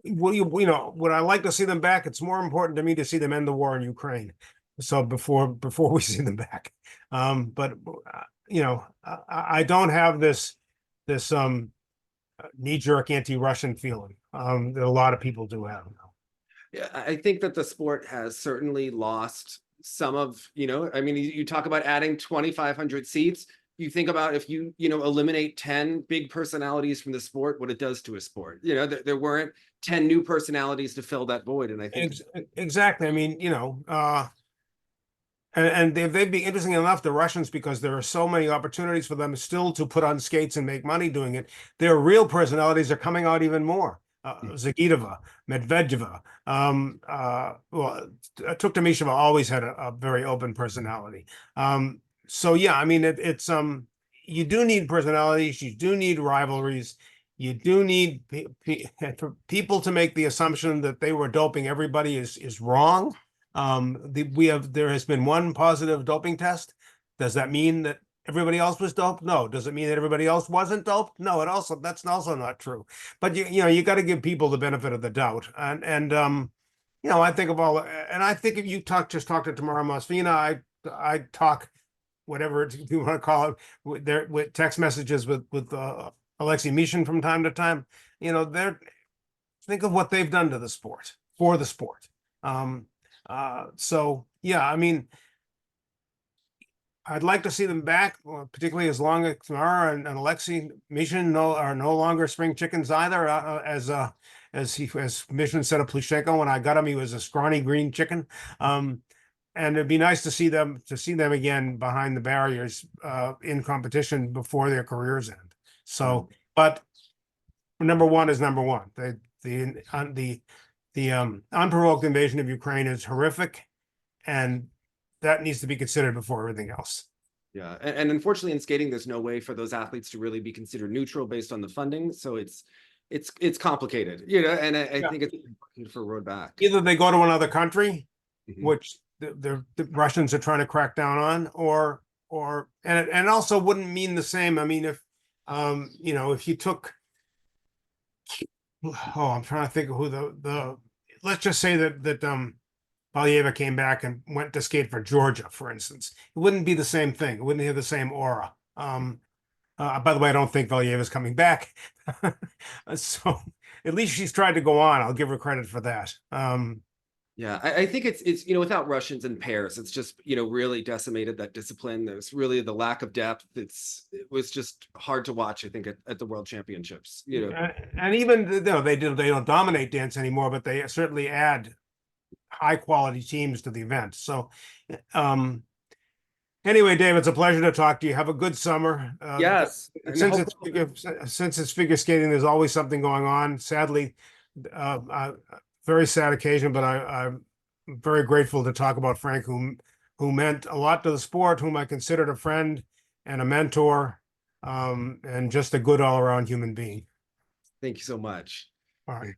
would I like to see them back? It's more important to me to see them end the war in Ukraine. So before we see them back. But I don't have this knee-jerk anti-Russian feeling that a lot of people do have. Yeah, I think that the sport has certainly lost some of, I mean, you talk about adding 2,500 seats. You think about if you eliminate 10 big personalities from the sport, what it does to a sport. There weren't 10 new personalities to fill that void. And I think exactly. I mean, and they'd be interesting enough, the Russians, because there are so many opportunities for them still to put on skates and make money doing it. Their real personalities are coming out even more. Zagitova, Medvedeva. Well, Tuktamisheva always had a very open personality. So yeah, I mean, it's you do need personalities, you do need rivalries, you do need for people to make the assumption that they were doping everybody is wrong. There has been one positive doping test. Does that mean that everybody else was doped? No. Does it mean that everybody else wasn't doped? No. That's also not true. But you got to give people the benefit of the doubt. And I think of all, and I think if you talk to Tamara Mosfina, I talk whatever you want to call it with text messages with Alexei Mishin from time to time. They're think of what they've done to the sport for the sport. So yeah, I mean, I'd like to see them back, particularly as long as Tamara and Alexei Mishin are no longer spring chickens either. As Mishin said of Plushenko, when I got him, he was a scrawny green chicken. And it'd be nice to see them again behind the barriers in competition before their careers end. So, but number one is number one. The unprovoked invasion of Ukraine is horrific, and that needs to be considered before everything else. Yeah, and unfortunately in skating, there's no way for those athletes to really be considered neutral based on the funding. So it's complicated, and I think it's important for a road back. Either they go to another country, which the Russians are trying to crack down on, or and it also wouldn't mean the same. I mean, if if you took, I'm trying to think of who the let's just say that Valieva came back and went to skate for Georgia, for instance. It wouldn't be the same thing. It wouldn't have the same aura. By the way, I don't think Valieva's coming back. So at least she's tried to go on. I'll give her credit for that. Yeah, I think it's without Russians in pairs, it's just really decimated that discipline. There's really the lack of depth. It was just hard to watch, I think, at the World Championships. And even though they don't dominate dance anymore, but they certainly add high quality teams to the event. So anyway, Dave, it's a pleasure to talk to you. Have a good summer. Yes. Since it's figure skating, there's always something going on. Sadly, very sad occasion, but I'm very grateful to talk about Frank, who meant a lot to the sport, whom I considered a friend and a mentor, and just a good all around human being. Thank you so much. All right.